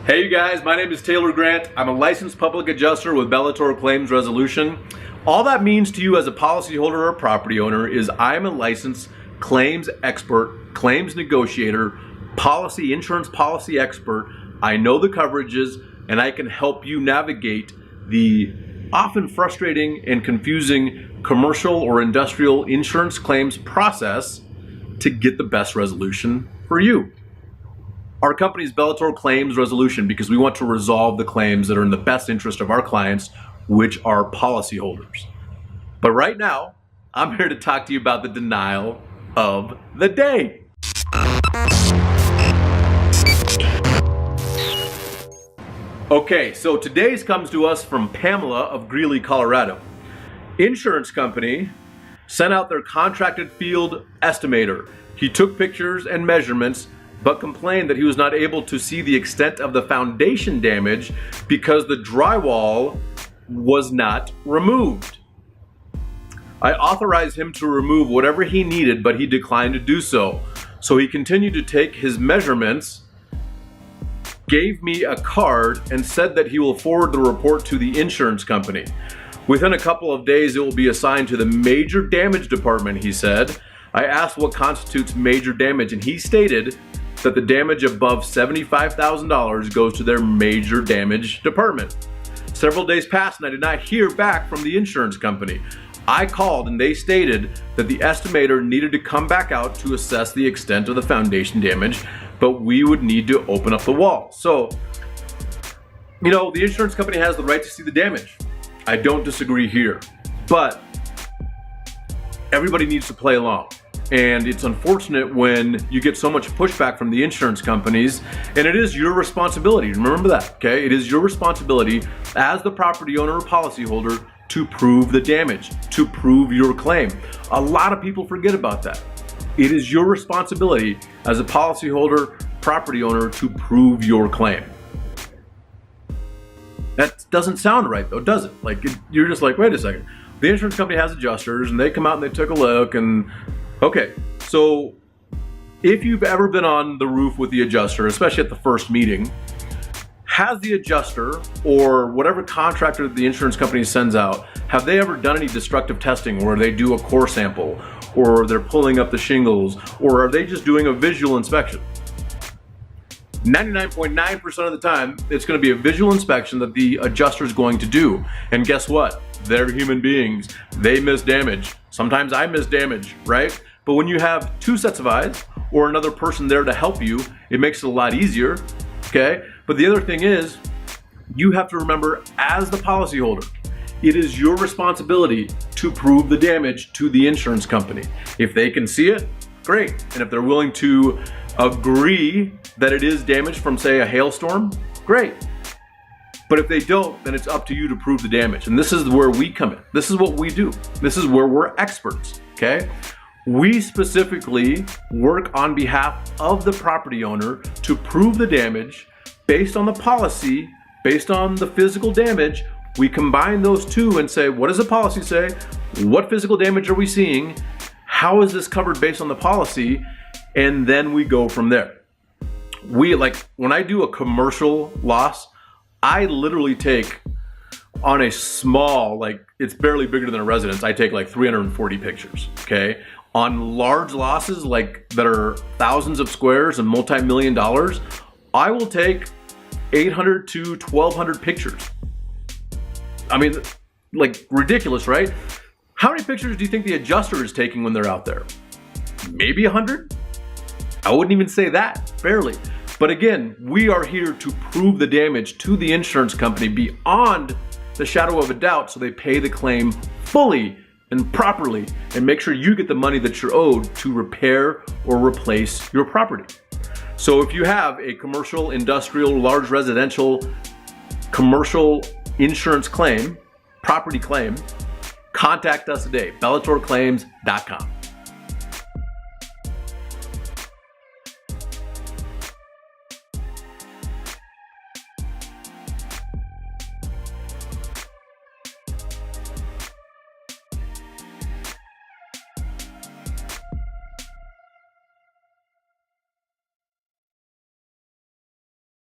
Hey you guys, my name is Taylor Grant. I'm a licensed public adjuster with Bellator Claims Resolution. All that means to you as a policyholder or property owner is I'm a licensed claims expert, claims negotiator, insurance policy expert. I know the coverages and I can help you navigate the often frustrating and confusing commercial or industrial insurance claims process to get the best resolution for you. Our company is Bellator Claims Resolution because we want to resolve the claims that are in the best interest of our clients, which are policyholders. But right now, I'm here to talk to you about the denial of the day. Okay, so today's comes to us from Pamela of Greeley, Colorado. Insurance company sent out their contracted field estimator. He took pictures and measurements but complained that he was not able to see the extent of the foundation damage because the drywall was not removed. I authorized him to remove whatever he needed, but he declined to do so. So he continued to take his measurements, gave me a card, and said that he will forward the report to the insurance company. Within a couple of days, it will be assigned to the major damage department, he said. I asked what constitutes major damage, and he stated that the damage above $75,000 goes to their major damage department. Several days passed and I did not hear back from the insurance company. I called and they stated that the estimator needed to come back out to assess the extent of the foundation damage, but we would need to open up the wall. So, the insurance company has the right to see the damage. I don't disagree here, but everybody needs to play along. And it's unfortunate when you get so much pushback from the insurance companies, and it is your responsibility. Remember that, okay? It is your responsibility as the property owner or policyholder to prove the damage, to prove your claim. A lot of people forget about that. It is your responsibility as a policyholder, property owner to prove your claim. That doesn't sound right though, does it? You're just like, wait a second. The insurance company has adjusters and they come out and they took a look and okay, so if you've ever been on the roof with the adjuster, especially at the first meeting, has the adjuster or whatever contractor the insurance company sends out, have they ever done any destructive testing where they do a core sample or they're pulling up the shingles, or are they just doing a visual inspection? 99.9% of the time, it's going to be a visual inspection that the adjuster is going to do. And guess what? They're human beings. They miss damage. Sometimes I miss damage, right? But when you have two sets of eyes or another person there to help you, it makes it a lot easier, okay? But the other thing is, you have to remember as the policyholder, it is your responsibility to prove the damage to the insurance company. If they can see it, great. And if they're willing to agree that it is damage from, say, a hailstorm, great. But if they don't, then it's up to you to prove the damage. And this is where we come in. This is what we do. This is where we're experts, okay? We specifically work on behalf of the property owner to prove the damage based on the policy, based on the physical damage. We combine those two and say, what does the policy say? What physical damage are we seeing? How is this covered based on the policy? And then we go from there. When I do a commercial loss, I literally take on a small, it's barely bigger than a residence, I take 340 pictures, okay? On large losses that are thousands of squares and multi-million dollars, I will take 800 to 1,200 pictures. I mean, ridiculous, right? How many pictures do you think the adjuster is taking when they're out there? Maybe 100? I wouldn't even say that, barely. But again, we are here to prove the damage to the insurance company beyond the shadow of a doubt so they pay the claim fully and properly and make sure you get the money that you're owed to repair or replace your property. So if you have a commercial, industrial, large residential, commercial insurance claim, property claim, contact us today, bellatorclaims.com.